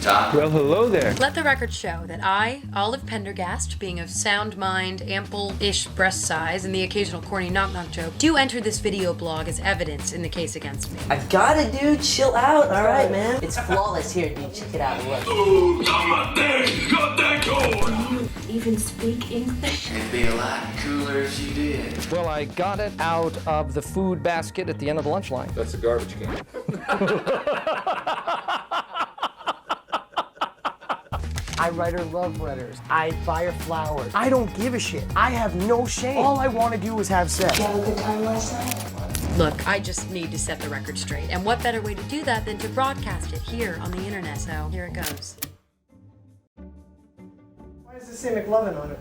Top. Well, hello there. Let the record show that I, Olive Pendergast, being of sound mind, ample-ish breast size, and the occasional corny knock-knock joke, do enter this video blog as evidence in the case against me. I got it, dude. Chill out. All right, man. It's flawless. Here, dude. Check it out. Look. Ooh, got that going. Do you even speak English? It'd be a lot cooler if you did. Well, I got it out of the food basket at the end of the lunch line. That's a garbage can. I write her love letters. I buy her flowers. I don't give a shit. I have no shame. All I want to do is have sex. Did you have a good time last night? Look, I just need to set the record straight, and what better way to do that than to broadcast it here on the internet, so here it goes. Why does it say McLovin on it?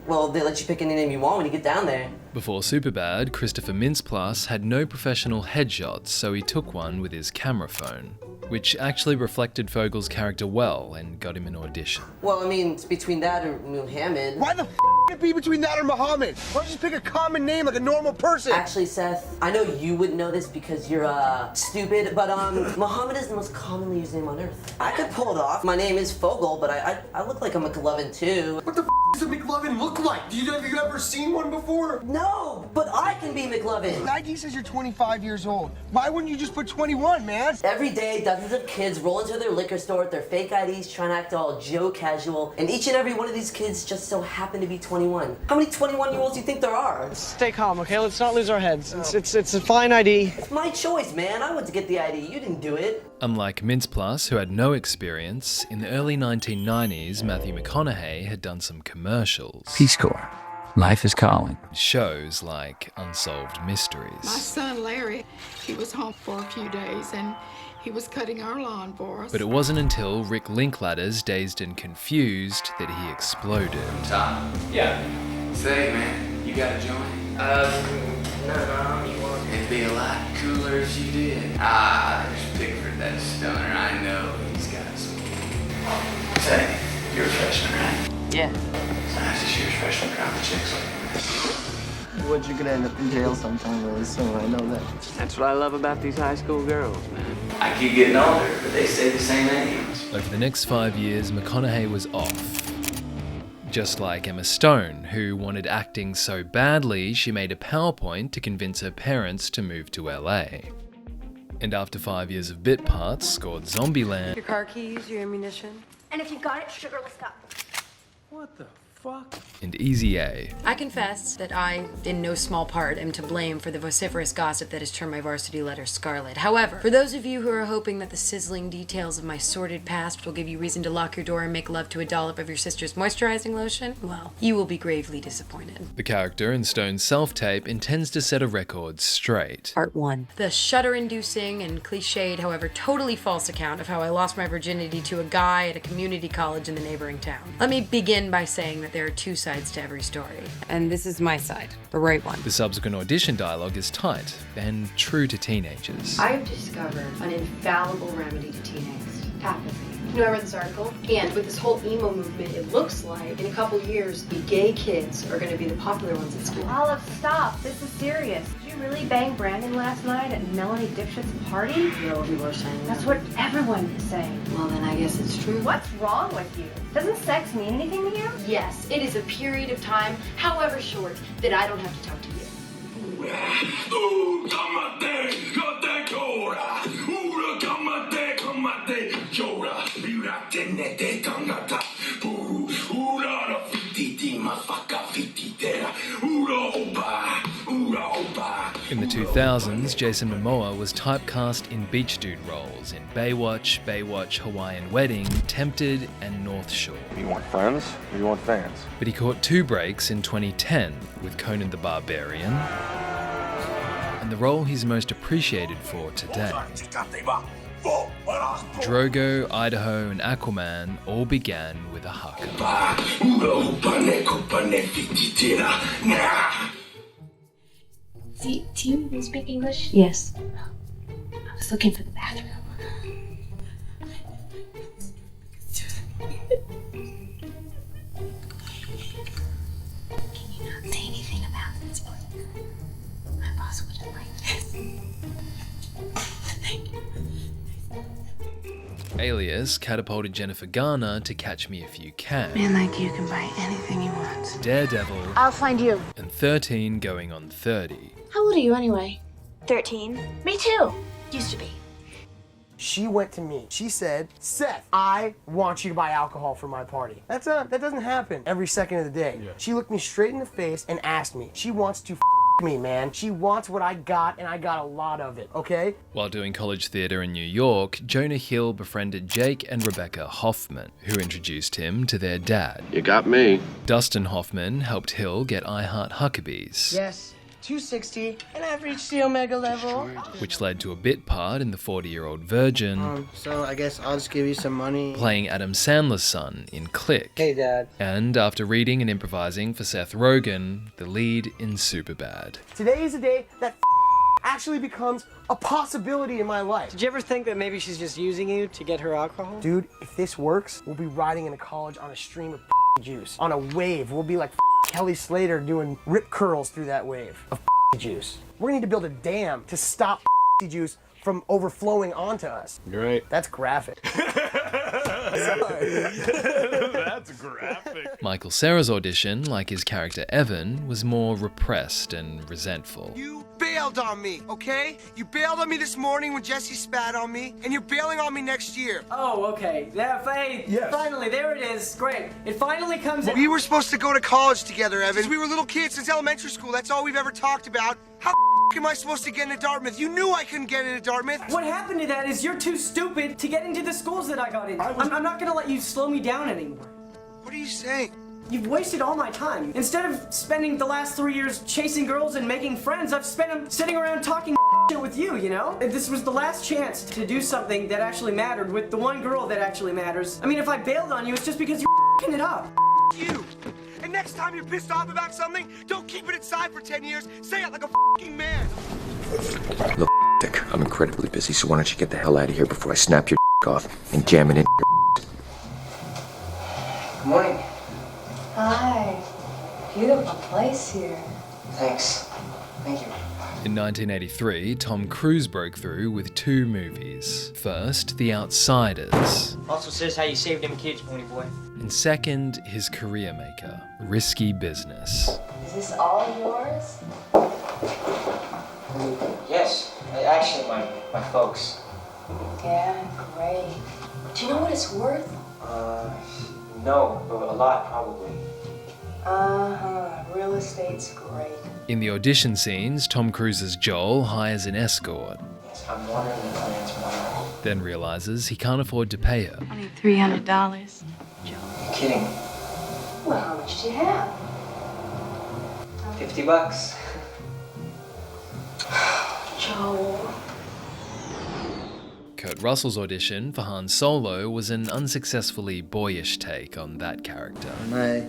Well, they let you pick any name you want when you get down there. Before Superbad, Christopher Mintz-Plasse had no professional headshots, so he took one with his camera phone, which actually reflected Fogel's character well and got him an audition. Well, I mean, it's between that or Muhammad. Why the it be between that or Muhammad? Why don't you just pick a common name like a normal person? Actually, Seth, I know you wouldn't know this because you're, stupid, but, Muhammad is the most commonly used name on Earth. I could pull it off. My name is Fogel, but I look like a McLovin, too. What the does a McLovin look like? Have you ever seen one before? No, but I can be McLovin. ID says you're 25 years old. Why wouldn't you just put 21, man? Every day, dozens of kids roll into their liquor store with their fake IDs trying to act all Joe casual, and each and every one of these kids just so happen to be 21. How many 21-year-olds do you think there are? Stay calm, okay? Let's not lose our heads. It's a fine ID. It's my choice, man. I went to get the ID. You didn't do it. Unlike Mintz-Plasse, who had no experience, in the early 1990s, Matthew McConaughey had done some commercials. Peace Corps. Life is calling. Shows like Unsolved Mysteries. My son Larry, he was home for a few days and he was cutting our lawn for us. But it wasn't until Rick Linklater's Dazed and Confused that he exploded. Top. Yeah. Say, man, you got a joint? No, you won't. It'd be a lot cooler if you did. There's Pickford, that stoner. I know he's got some. Say, you're a freshman, right? Yeah. It's nice to see your freshman crowd of chicks like What, you're gonna end up in jail sometime really soon, I know that. That's what I love about these high school girls, man. I keep getting older, but they stay the same age. Over the next 5 years, McConaughey was off. Just like Emma Stone, who wanted acting so badly she made a PowerPoint to convince her parents to move to LA. And after 5 years of bit parts, scored Zombieland. Your car keys, your ammunition. And if you got it, sugarless cup. What the fuck? And Easy A. I confess that I, in no small part, am to blame for the vociferous gossip that has turned my varsity letter scarlet. However, for those of you who are hoping that the sizzling details of my sordid past will give you reason to lock your door and make love to a dollop of your sister's moisturizing lotion, well, you will be gravely disappointed. The character in Stone's self-tape intends to set a record straight. Part 1. The shudder-inducing and cliched, however totally false account of how I lost my virginity to a guy at a community college in the neighboring town. Let me begin by saying that there are two sides to every story. And this is my side, the right one. The subsequent audition dialogue is tight and true to teenagers. I've discovered an infallible remedy to teen angst. Apathy. You know, I read this article, and with this whole emo movement, it looks like in a couple years, the gay kids are going to be the popular ones at school. Olive, stop. This is serious. Did you really bang Brandon last night at Melanie Dipshit's party? No, people are saying That's that. what everyone is saying. Well, then I guess it's true. What's wrong with you? Doesn't sex mean anything to you? Yes, it is a period of time, however short, that I don't have to talk to you. In the 2000s, Jason Momoa was typecast in beach dude roles in Baywatch, Hawaiian Wedding, Tempted, and North Shore. You want friends or you want fans? But he caught 2 breaks in 2010 with Conan the Barbarian, and the role he's most appreciated for today. Drogo, Idaho, and Aquaman all began with a haka. Do you speak English? Yes. I was looking for the bathroom. Can you not say anything about this, please? My boss wouldn't like this. Thank you. Alias catapulted Jennifer Garner to Catch Me If You Can. Man like you can buy anything he wants. Daredevil. I'll find you. And 13 going on 30. How old are you anyway? 13. Me too. Used to be. She went to me. She said, Seth, I want you to buy alcohol for my party. That doesn't happen every second of the day. Yeah. She looked me straight in the face and asked me. She wants to me, man. She wants what I got, and I got a lot of it, okay? While doing college theater in New York, Jonah Hill befriended Jake and Rebecca Hoffman, who introduced him to their dad. You got me. Dustin Hoffman helped Hill get I Heart Huckabees. Yes. 260, and I've reached the Omega level. Which led to a bit part in The 40-Year-Old Virgin. So I guess I'll just give you some money. Playing Adam Sandler's son in Click. Hey, Dad. And after reading and improvising for Seth Rogen, the lead in Superbad. Today is a day that actually becomes a possibility in my life. Did you ever think that maybe she's just using you to get her alcohol? Dude, if this works, we'll be riding into college on a stream of juice. On a wave, we'll be like Kelly Slater doing rip curls through that wave of juice. We're gonna need to build a dam to stop juice from overflowing onto us. You're right. That's graphic. That's graphic. Michael Cera's audition, like his character Evan, was more repressed and resentful. You bailed on me, okay? You bailed on me this morning when Jesse spat on me, and you're bailing on me next year. Oh, okay. Hey, yes. Finally, there it is. Great. It finally comes in. We were supposed to go to college together, Evan. Since we were little kids, since elementary school, that's all we've ever talked about. How am I supposed to get into Dartmouth? You knew I couldn't get into Dartmouth. What happened to that is you're too stupid to get into the schools that I got in. I'm not gonna let you slow me down anymore. What are you saying? You've wasted all my time. Instead of spending the last 3 years chasing girls and making friends, I've spent them sitting around talking shit with you, you know? And this was the last chance to do something that actually mattered with the one girl that actually matters. I mean, if I bailed on you, it's just because you're f***ing it up. You. And next time you're pissed off about something, don't keep it inside for 10 years. Say it like a f***ing man. Look, Dick, I'm incredibly busy, so why don't you get the hell out of here before I snap your off and jam it in your. Good morning. Hi. Beautiful place here. Thanks. Thank you. In 1983, Tom Cruise broke through with 2 movies. First, The Outsiders. Also says how you saved them kids, pony boy. And second, his career maker, Risky Business. Is this all yours? Yes. Actually, my folks. Yeah, great. Do you know what it's worth? No, but a lot, probably. Real estate's great. In the audition scenes, Tom Cruise's Joel hires an escort. Yes, I'm wondering if I answer my. Then realizes he can't afford to pay her. I need $300. You're kidding. Well, how much do you have? $50. Joel. Kurt Russell's audition for Han Solo was an unsuccessfully boyish take on that character. And I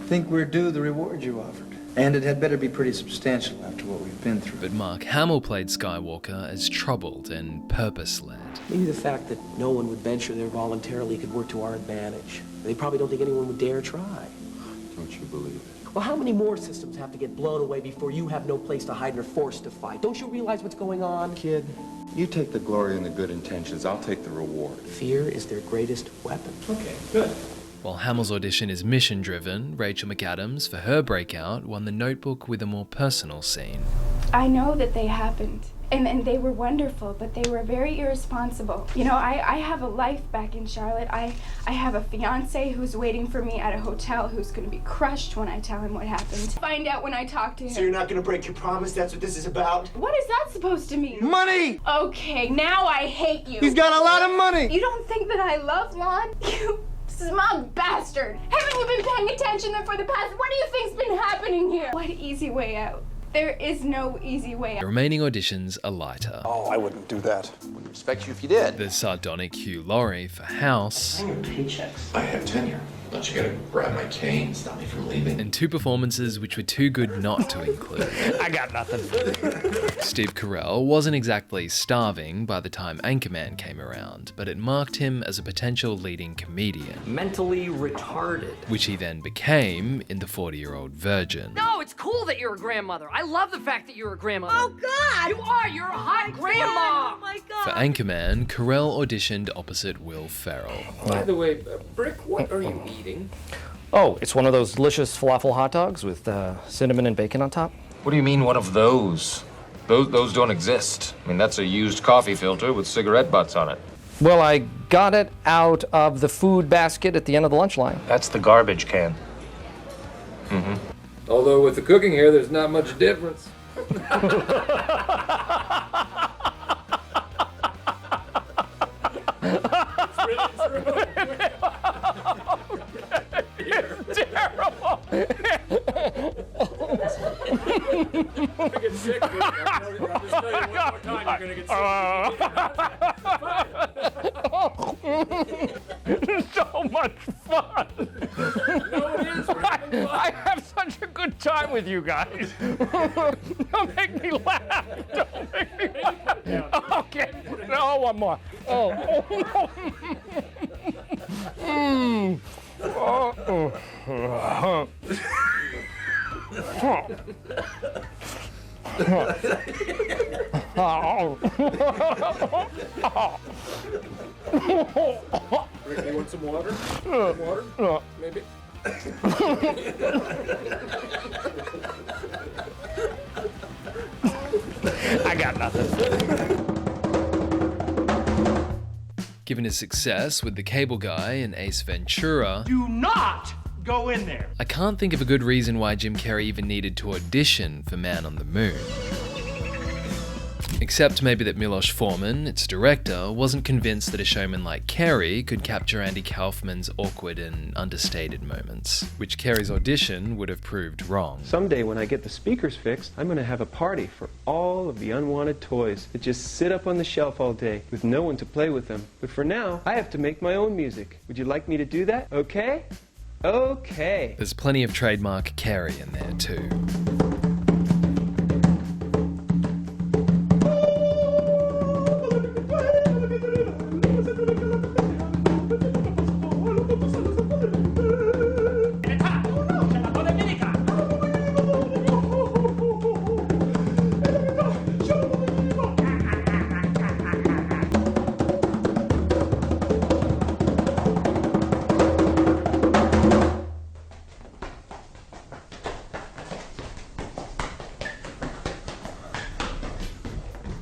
think we're due the reward you offered. And it had better be pretty substantial after what we've been through. But Mark Hamill played Skywalker as troubled and purpose-led. Maybe the fact that no one would venture there voluntarily could work to our advantage. They probably don't think anyone would dare try. Don't you believe it? Well, how many more systems have to get blown away before you have no place to hide and are forced to fight? Don't you realize what's going on? Kid, you take the glory and the good intentions. I'll take the reward. Fear is their greatest weapon. Okay, good. While Hamill's audition is mission-driven, Rachel McAdams, for her breakout, won The Notebook with a more personal scene. I know that they happened, and they were wonderful, but they were very irresponsible. You know, I have a life back in Charlotte. I have a fiance who's waiting for me at a hotel who's going to be crushed when I tell him what happened. Find out when I talk to him. So you're not gonna break your promise? That's what this is about? What is that supposed to mean? Money! Okay, now I hate you. He's got a lot of money! You don't think that I love Lon? You smug bastard! Haven't you been paying attention for the past? What do you think's been happening here? What easy way out? There is no easy way out. The remaining auditions are lighter. Oh, I wouldn't do that. Wouldn't respect you if you did. The sardonic Hugh Laurie for House. I your paychecks. I have tenure. Don't you gotta grab my cane, stop me from leaving? And two performances which were too good not to include. I got nothing. Steve Carrell wasn't exactly starving by the time Anchorman came around, but it marked him as a potential leading comedian. Mentally retarded. Which he then became in The 40-Year-Old Virgin. No, it's cool that you're a grandmother. I love the fact that you're a grandmother. Oh, God! You are! You're a hot grandma! Oh, my God! For Anchorman, Carrell auditioned opposite Will Ferrell. By the way, Brick, what are you eating? Oh, it's one of those delicious falafel hot dogs with cinnamon and bacon on top. What do you mean, one of those? Those don't exist. I mean, that's a used coffee filter with cigarette butts on it. Well, I got it out of the food basket at the end of the lunch line. That's the garbage can. Mm-hmm. Although with the cooking here, there's not much difference. Terrible. Get sick with it. I'll just tell you one more time, you're gonna get sick. So much fun. No, it is. We're having fun. I have such a good time with you guys. Don't make me laugh. Don't make me laugh. Okay. No, one more. Oh. Rick, you want some water? Water? Maybe? I got nothing. Given his success with The Cable Guy and Ace Ventura, Do not go in there. I can't think of a good reason why Jim Carrey even needed to audition for Man on the Moon. Except maybe that Milos Forman, its director, wasn't convinced that a showman like Carrey could capture Andy Kaufman's awkward and understated moments, which Carrey's audition would have proved wrong. Someday when I get the speakers fixed, I'm gonna have a party for all of the unwanted toys that just sit up on the shelf all day with no one to play with them. But for now, I have to make my own music. Would you like me to do that? Okay? Okay. There's plenty of trademark Carrey in there too.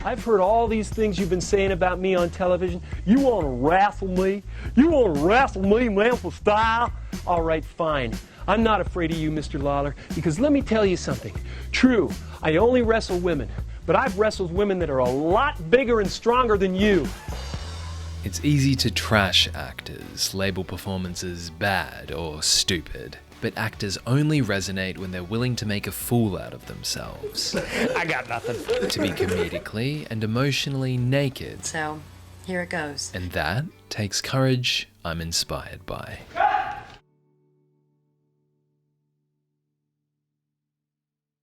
I've heard all these things you've been saying about me on television. You want to wrestle me? You want to wrestle me, man, for style? All right, fine. I'm not afraid of you, Mr. Lawler, because let me tell you something. True, I only wrestle women, but I've wrestled women that are a lot bigger and stronger than you. It's easy to trash actors, label performances bad or stupid. But actors only resonate when they're willing to make a fool out of themselves. I got nothing. To be comedically and emotionally naked. So, here it goes. And that takes courage I'm inspired by.